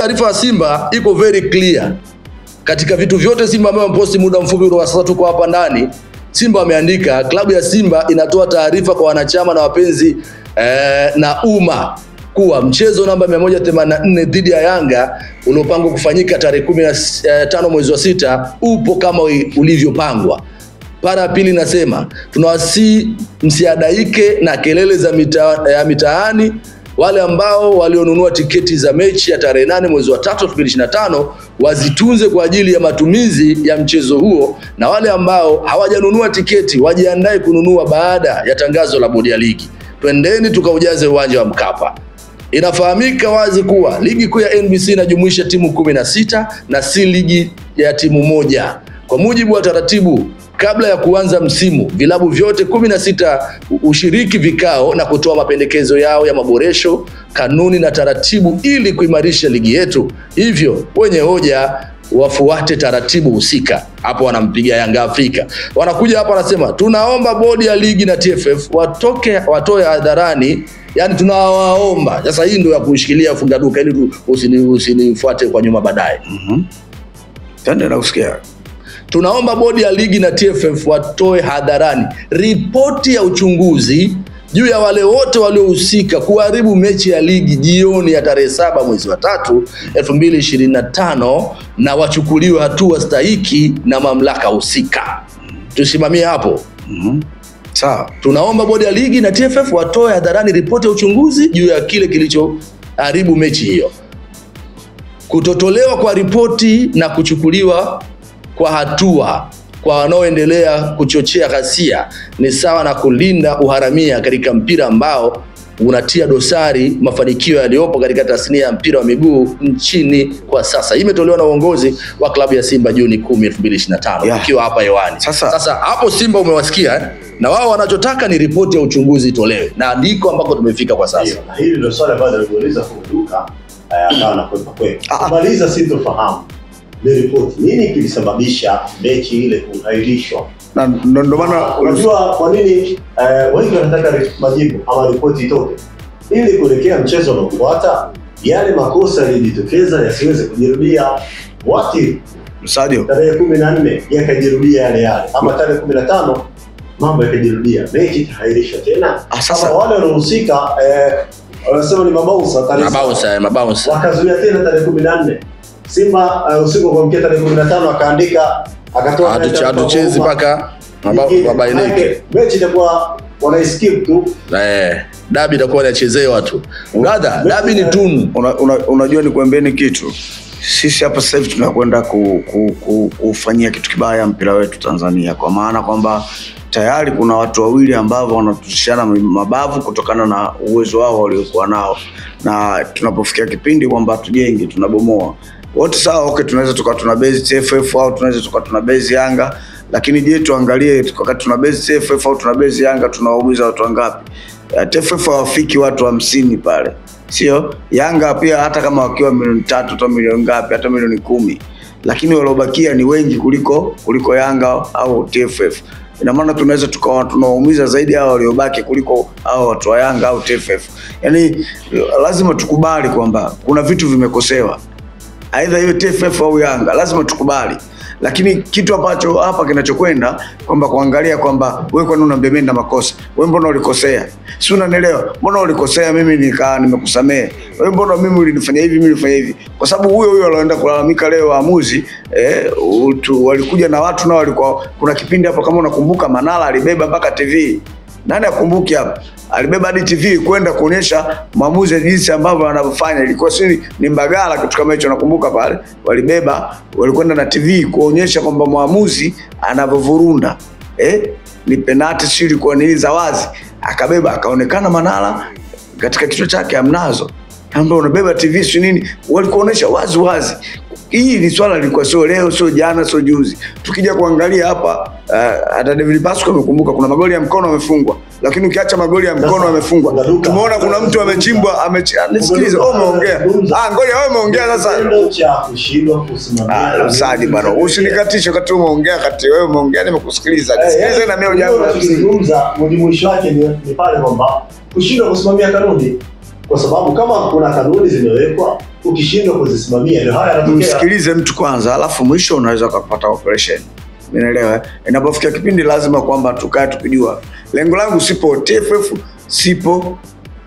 Taarifa ya Simba iko very clear. Katika vitu vyote Simba ameposti muda mfupi wa sasa tuko hapa ndani. Simba ameandika klabu ya Simba inatoa taarifa kwa wanachama na wapenzi na umma kuwa mchezo namba 184 dhidi ya Yanga uliopangwa kufanyika tarehe 15 mwezi wa 6 upo kama ulivyopangwa. Para pili nasema tunawasi msiadaike na kelele za mitaani. Wale ambao walionunua tiketi za mechi ya tarehe 8 mwezi wa 3 2025 wazitunze kwa ajili ya matumizi ya mchezo huo, na wale ambao hawajanunua tiketi wajiandae kununua baada ya tangazo la bodi ya ligi. Twendeni tukaujaze uwanja wa Mkapa. Inafahamika wazi kuwa ligi kuu ya NBC inajumuisha timu 16 na si ligi ya timu moja. Kwa mujibu wa taratibu, kabla ya kuanza msimu, vilabu vyote 16 ushiriki vikao na kutoa mapendekezo yao ya maboresho, kanuni na taratibu ili kuimarisha ligi yetu. Hivyo wenye hoja wafuate taratibu husika. Hapo wanampigia Yanga Afrika. Wanakuja hapa wanasema tunaomba bodi ya ligi na TFF watoe hadharani, yani tunawaomba. Sasa hii ndio ya kushikilia funga duka ili usinifuate kwa nyuma baadaye. Tende na usikia. Tunaomba bodi ya ligi na TFF watoe hadharani ripoti ya uchunguzi juu ya wale wote waliohusika kuharibu mechi ya ligi jioni ya tarehe 7 mwezi wa 3 2025 na wachukuliwe hatua stahiki na mamlaka husika. Tusimamie hapo. Sawa. Tunaomba bodi ya ligi na TFF watoe hadharani ripoti ya uchunguzi juu ya kile kilichoharibu mechi hiyo. Kutotolewa kwa ripoti na kuchukuliwa kwa hatua kwa wanaoendelea kuchochea ghasia ni sawa na kulinda uharamia katika mpira ambao unatia dosari mafanikio yaliyopo katika tasnia ya mpira wa miguu nchini kwa sasa. Hii imetolewa na uongozi wa klabu ya Simba Juni 10, 2025 ikiwa hapa hewani. Sasa hapo Simba umewasikia na wao wanachotaka ni ripoti ya uchunguzi itolewe, na ndiko ambako tumefika kwa sasa. Hili ndio swali ambalo niliuliza kuduka akaana kwa kumaliza sintofahamu. Ni ripoti nini kilisababisha mechi ile kuahirishwa? Na ndio maana unajua kwa nini wengi wanataka majibu ama ripoti itoke ili kuelekea mchezo unaofuata yale makosa yalijitokeza yasiweze kujirudia. Wati Sadio tarehe 14 yakajirudia yale ama tarehe 15 mambo yakajirudia, mechi itaahirishwa tena. Sasa wale wanaohusika wanasema ni mabausa wakazuia tena tarehe 14. Simba usiku kwa mketa tarehe 15 akaandika akatoa hatuchezi mpaka mabainike. Mechi itakuwa wanaskip tu. Dabi itakuwa inachezewa tu. Brother, dabi ni tunu. Unajua nikwambieni kitu. Sisi hapa sasa hivi tunakwenda kufanyia kitu kibaya mpira wetu Tanzania, kwa maana kwamba tayari kuna watu wawili ambao wanatushana mabavu kutokana na uwezo wao waliokuwa nao, na tunapofikia kipindi kwamba tujenge tunabomoa. Wote sawa, okay, tunaweza tukawa tuna base TFF au tunaweza tukawa tuna base Yanga, lakini je, tuangalie wakati tuna base TFF au tuna base Yanga tunawaumiza watu wangapi? TFF hawafiki watu 50 pale. Sio? Yanga pia hata kama wakiwa milioni 3 au milioni ngapi, hata milioni 10, lakini waliobakia ni wengi kuliko Yanga au TFF. Ina maana tunaweza tukawa tunawaumiza zaidi hao waliobaki kuliko hao watu wa Yanga au TFF. Yaani lazima tukubali kwamba kuna vitu vimekosewa, aidha iwe TFF au Yanga, lazima tukubali. Lakini kitu ambacho hapa kinachokwenda kwamba kuangalia kwamba wewe kwa nini unambemea na makosa? Wewe mbona ulikosea? Si unanielewa? Mbona ulikosea mimi nimekusamehe? Wewe mbona mimi ulinifanya hivi mimi nilifanya hivi? Kwa sababu huyo anaenda kulalamika leo waamuzi walikuja na watu nao walikuwa kuna kipindi hapo kama unakumbuka Manala alibeba mpaka TV. Nani akumbuki hapa? Alibeba hadi TV kwenda kuonyesha maamuzi jinsi ambavyo wanavyofanya. Ilikuwa ni Mbagala kitu kama hicho, nakumbuka pale. Walikwenda na TV kuonyesha kwamba maamuzi anavyovurunda. Ni penalty sio ilikuwa ni za wazi. Akabeba akaonekana Manala katika kichwa chake amnazo. Ambao unabeba TV sio nini? Walikuonesha wazi. Hii ni swala lilikuwa sio leo, sio jana, sio juzi. Tukija kuangalia hapa hata David Pasco amekumbuka kuna magoli ya mkono amefungwa. Lakini ukiacha magoli ya mkono amefungwa, tumeona kuna mtu amechimbwa nisikilize, umeongea. Ngoja wewe umeongea sasa. Ndio cha kushindwa kusimamia. Sadi bwana, usinikatishe wakati umeongea, kati wewe umeongea nimekusikiliza. Nisikilize na mimi jambo kuzungumza, mwisho wake ni pale kwamba kushindwa kusimamia kanuni. kwa sababu kama kuna kanuni zimewekwa, ukishindwa kuzisimamia ndio haya yanatokea. Msikilize mtu kwanza, alafu mwisho unaweza kupata operation. Unaelewa? Inapofikia kipindi lazima kwamba tukae tukijua lengo langu sipo TFF, sipo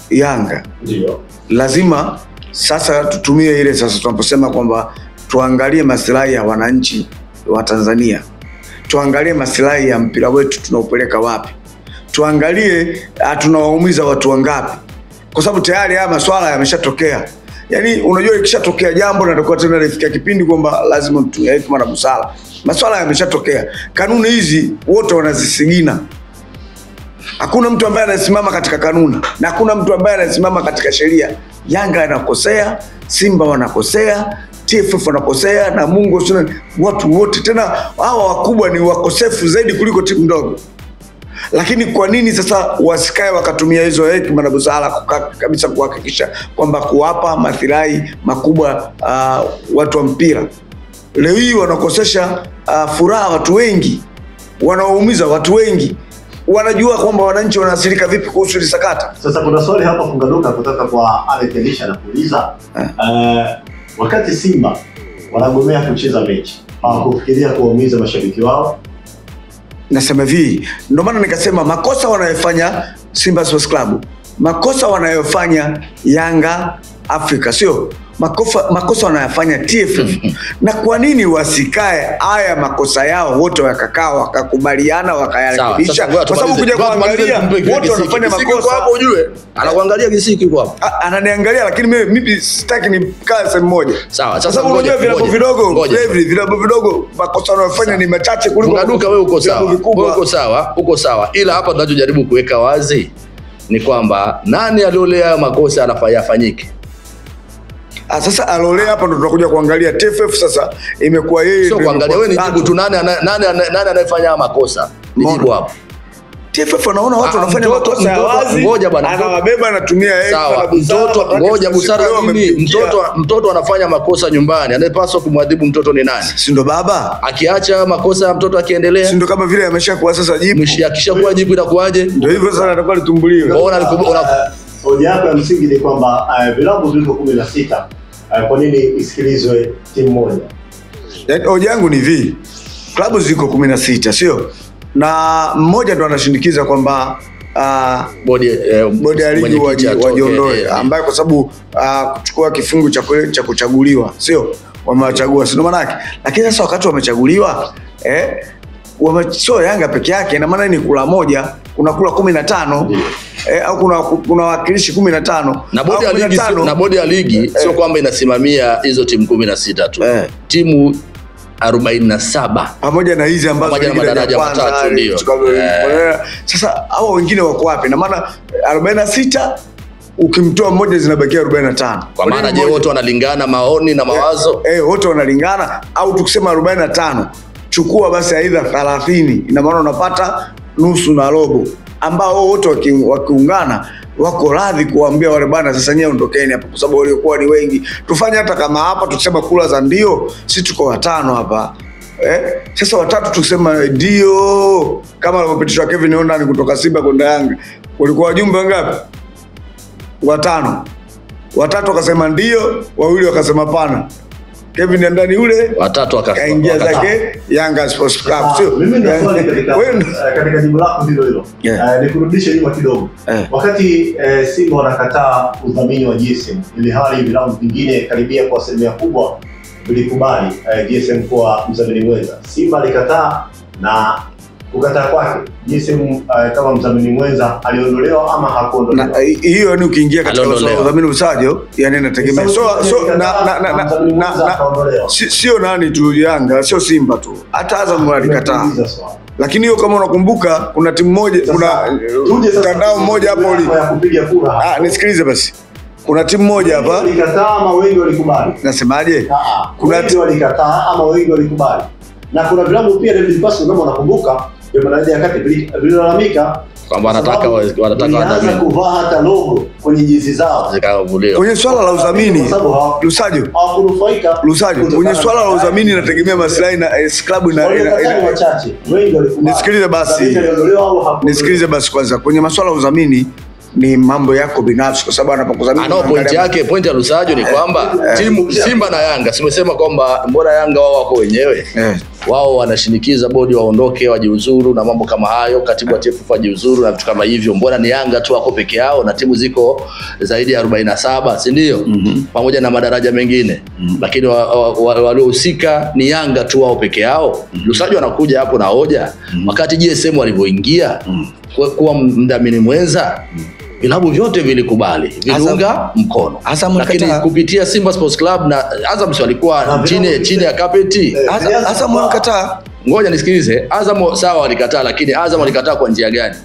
Yanga. Ndio. Lazima sasa tutumie ile sasa tunaposema kwamba tuangalie maslahi ya wananchi wa Tanzania. Tuangalie maslahi ya mpira wetu tunaupeleka wapi. Tuangalie tunawaumiza watu wangapi. Kwa sababu tayari haya masuala yameshatokea. Yaani unajua ikishatokea jambo na tutakuwa tena lifikia kipindi kwamba lazima tutumie hekima na busara. Masuala yameshatokea. Kanuni hizi wote wanazisigina. Hakuna mtu ambaye anasimama katika kanuni na hakuna mtu ambaye anasimama katika sheria. Yanga anakosea, Simba wanakosea, TFF wanakosea na Mungu watu wote tena hawa wakubwa ni wakosefu zaidi kuliko timu ndogo. Lakini kwa nini sasa wasikae wakatumia hizo hekima na busara kabisa kuhakikisha kwamba kuwapa maslahi makubwa watu wa mpira? Leo hii wanakosesha furaha watu wengi, wanawaumiza watu wengi. Wanajua kwamba wananchi wanaathirika vipi kuhusu sakata. Sasa kuna swali hapa Fungaduka kutoka kwa Alex Elisha na kuuliza wakati Simba wanagomea kucheza mechi, hawakufikiria kuwaumiza mashabiki wao? Nasema hivi, ndio maana nikasema makosa wanayofanya Simba Sports Club, makosa wanayofanya Yanga Africa, sio makosa wanayofanya TFF. Na kwa nini wasikae haya makosa yao wote wakakaa wakakubaliana wakayarekebisha? Kwa sababu kuja kuangalia wote wanafanya makosa hapo, ujue anakuangalia Kisiki kwa hapo, ananiangalia, lakini mimi sitaki nikae sehemu moja. Sawa, sasa unajua vilabu vidogo makosa wanayofanya ni machache kuliko Fungaduka. Wewe uko sawa, wewe uko sawa, uko sawa, ila hapa tunachojaribu kuweka wazi ni kwamba nani aliolea makosa anafanyike. Sasa alolea hapa ndo tunakuja kuangalia TFF sasa imekuwa yeye sio kuangalia wewe, ni jibu tu nani anayefanya makosa, ni jibu hapo. TFF anaona watu wanafanya makosa ya wazi, ngoja bwana, anawabeba anatumia hekima mtoto, ngoja busara nini? Mtoto anafanya makosa nyumbani, anayepaswa kumwadhibu mtoto ni nani? Si ndo baba? Akiacha makosa ya mtoto akiendelea, si ndo kama vile ameshakuwa sasa jibu, akishakuwa jibu inakuwaje? Ndio hivyo sasa atakuwa litumbuliwe. Hoja yako ya msingi ni kwamba vilabu viko 16, kwa nini isikilizwe timu moja? Yaani hoja yangu ni hivi, klabu ziko 16 sio? Na mmoja ndo anashindikiza kwamba bodi ya ligi wajiondoe, ambaye kwa sababu kuchukua kifungu cha kuchaguliwa sio? Wamewachagua, sio maana yake. Lakini sasa wakati wamechaguliwa sio Yanga peke yake, na maana ni kula moja, kuna kula 15 au kuna wakilishi 15 na bodi ya ligi sio kwamba inasimamia hizo timu 16 tu. Timu 47 pamoja na hizi ambazo pamoja na madaraja matatu ndio. Sasa hao wengine wako wapi? Na maana 46 ukimtoa mmoja zinabakia 45. Kwa maana je, wote wanalingana maoni na mawazo? Wote wanalingana, au tukisema 45 chukua basi aidha 30, ina maana unapata nusu na robo, ambao wote wakiungana wako radhi kuambia wale bana, sasa nyewe ondokeni hapa, kwa sababu waliokuwa ni wengi. Tufanye hata kama hapa tukisema kula za ndio, sisi tuko 5 hapa. Sasa 3 tukisema ndio, kama alipopitishwa Kevin Ondani kutoka Simba kwenda Yanga, walikuwa wajumbe wangapi? 5. 3 wakasema ndio, 2 wakasema pana. Kevin Ondani yule 3 akaingia zake Yanga Sports Club, sio? Mimi ndio swali katika jibu lako hilo. Nikurudishe nyuma kidogo. Wakati Simba wanakataa udhamini wa GSM, ili hali vilabu vingine karibia kwa asilimia kubwa vilikubali GSM kuwa mdhamini mwenza, Simba alikataa, na kukataa kwake GSM kama mdhamini mwenza aliondolewa ama hakuondolewa? Hiyo ni ukiingia katika udhamini usajo, yani inategemea. Sio nani tu Yanga, sio Simba tu, hata Azam alikataa. Lakini hiyo kama unakumbuka, kuna timu moja, kuna mtandao mmoja hapo kupiga kura. Nisikilize basi. Kuna timu moja hapa walikataa ama wengi walikubali? Nasemaje? Kuna wengi walikataa ama wengi walikubali. Na kuna vilabu pia David Paso kama unakumbuka, ndio madaraja ya kati vililalamika kwamba wanataka wadhamini kuvaa hata logo kwenye jezi zao zikavuliwa. Kwenye swala la udhamini, Lusajo, hawakunufaika. Kwenye swala la udhamini inategemea maslahi na klabu na wachache. Wengi walikubali. Nisikilize basi kwanza. Kwenye masuala ya udhamini ni mambo yako binafsi, kwa sababu anapokudhamini point ya Lusajo ni kwamba timu Simba na Yanga simesema kwamba mbona Yanga wao wako wenyewe, wao wanashinikiza bodi waondoke wajiuzuru na mambo kama hayo, katibu wa TFF wajiuzuru na vitu kama hivyo. Mbona ni Yanga tu wako peke yao na timu ziko zaidi ya 47, si ndio? Pamoja na madaraja mengine. Lakini waliohusika ni Yanga tu wao peke yao. Lusajo anakuja hapo na hoja wakati GSM walivyoingia kuwa mdhamini mwenza, vilabu vyote vilikubali, viliunga mkono. Lakini kupitia Simba Sports Club na Azam walikuwa chini ya carpet. Azam walikataa. Ngoja nisikilize. Azam sawa walikataa, lakini Azam walikataa kwa njia gani?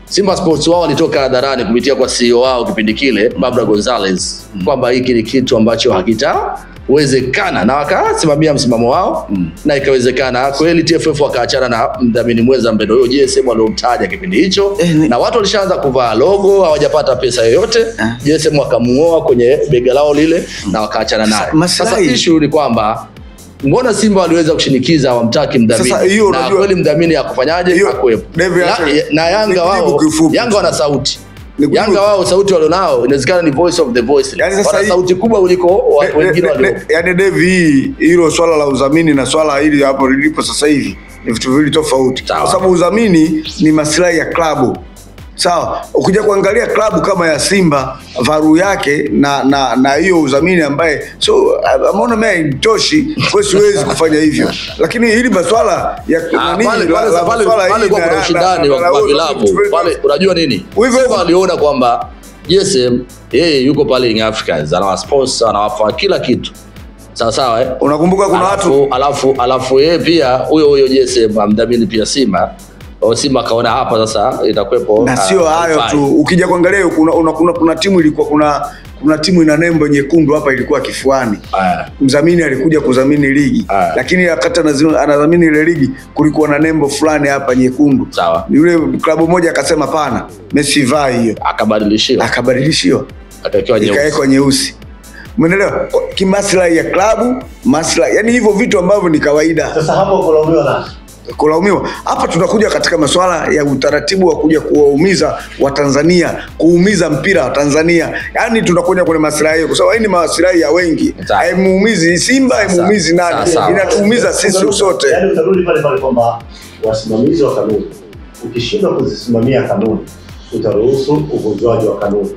Simba Sports wao walitoka hadharani kupitia kwa CEO wao kipindi kile, Barbara Gonzalez, kwamba hiki ni kitu ambacho hakitawezekana, na wakasimamia msimamo wao na ikawezekana kweli. TFF wakaachana na mdhamini mwenza Mbendo huyo GSM waliomtaja kipindi hicho, na watu walishaanza kuvaa logo, hawajapata pesa yoyote. GSM wakamuoa kwenye bega lao lile na wakaachana naye. Sasa issue ni kwamba mbona Simba waliweza kushinikiza hawamtaki mdhamini, na kweli mdhamini hakufanyaje? Hakuwepo. Na Yanga wao, Yanga wana sauti. Yanga wao sauti walionao inawezekana ni voice of the voiceless. Wana sauti kubwa kuliko wengine walio. Yaani Devi, hilo swala la udhamini na swala hili hapo lilipo sasa hivi ni vitu viwili tofauti. Kwa sababu udhamini ni maslahi ya klabu. Sawa, ukija kuangalia klabu kama ya Simba, varu yake na hiyo udhamini ambaye ameona mimi nitoshi, kwa siwezi kufanya hivyo. Lakini hili maswala ya pale kwa kuna ushindani wa vilabu pale, unajua nini? Simba aliona kwamba GSM yeye yuko pale in Africans, ana sponsor, anawapa kila kitu. Sawa unakumbuka kuna watu alafu yeye pia huyo GSM amdhamini pia Simba. Simba kaona hapa sasa itakwepo. Na sio hayo tu, ukija kuangalia kuna timu ilikuwa kuna timu ina nembo nyekundu hapa ilikuwa kifuani. Mdhamini alikuja kudhamini ligi. Lakini wakati anadhamini ile ligi kulikuwa na nembo fulani hapa nyekundu. Sawa. Yule klabu moja akasema pana, Messi vai hiyo. Akabadilishiwa. Akawekwa nyeusi. Umeelewa? Kimaslahi ya klabu, maslahi. Yaani hivyo vitu ambavyo ni kawaida. Sasa hapo kulaumiwa nani? Kulaumiwa. Hapa tunakuja katika masuala ya utaratibu wa kuja kuwaumiza wa Tanzania, kuumiza mpira wa Tanzania. Yaani tunakuja kwenye maslahi kwa sababu hii ni maslahi ya wengi. Haimuumizi Simba, haimuumizi nani. Inatuumiza sisi sote. Yaani utarudi pale kwamba wasimamizi wa kanuni, ukishindwa kuzisimamia kanuni, utaruhusu uvunjwaji wa kanuni.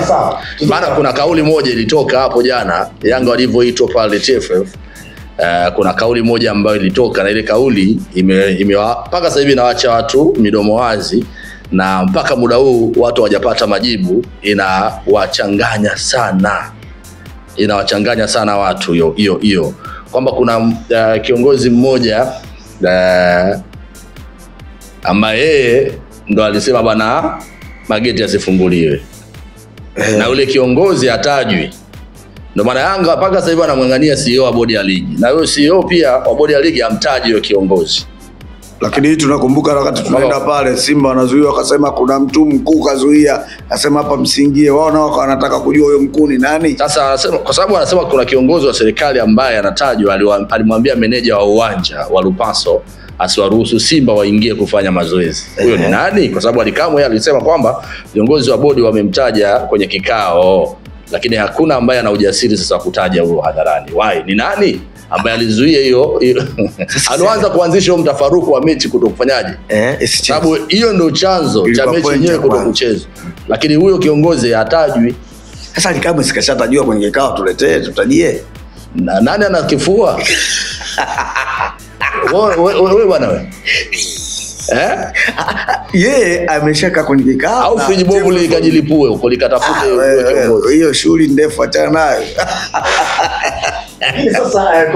Sawa. Maana kuna kauli moja ilitoka hapo jana Yanga walivyoitwa pale TFF. Kuna kauli moja ambayo ilitoka, na ile kauli mpaka sasa hivi inawaacha watu midomo wazi, na mpaka muda huu watu hawajapata majibu. Inawachanganya sana watu hiyo kwamba kuna kiongozi mmoja ambaye yeye ndo alisema bana mageti yasifunguliwe, na ule kiongozi hatajwi. Ndio maana Yanga mpaka sasa hivi anamngangania CEO wa bodi ya ligi, na huyo CEO pia wa bodi ya ligi amtaji huyo kiongozi. Lakini tunakumbuka wakati tunaenda pale Simba wanazuiwa, akasema kuna mtu mkuu kazuia, akasema hapa msiingie. Wao nao wanataka kujua huyo mkuu ni nani. Sasa anasema kwa sababu anasema kuna kiongozi wa serikali ambaye anatajwa, alimwambia meneja wa uwanja wa Lupaso asiwaruhusu Simba waingie kufanya mazoezi. Huyo ni nani? Kwa sababu Alikamwe alisema kwamba viongozi wa bodi wamemtaja kwenye kikao, lakini hakuna ambaye ana ujasiri sasa kutaja huyo hadharani. Why? Ni nani ambaye alizuia hiyo? Alianza kuanzisha mtafaruku wa mechi kutokufanyaje? Sababu hiyo ndio chanzo cha mechi yenyewe kutokuchezwa. Lakini huyo kiongozi hatajwi. Sasa Alikamwe sikashatajua kwenye kikao, tutajie. Na nani anakifua? Wewe bwana wewe. Yeye ameshaka kwenye kikao au friji bomu likajilipue huko likatafute hiyo shughuli ndefu, achana nayo. Sasa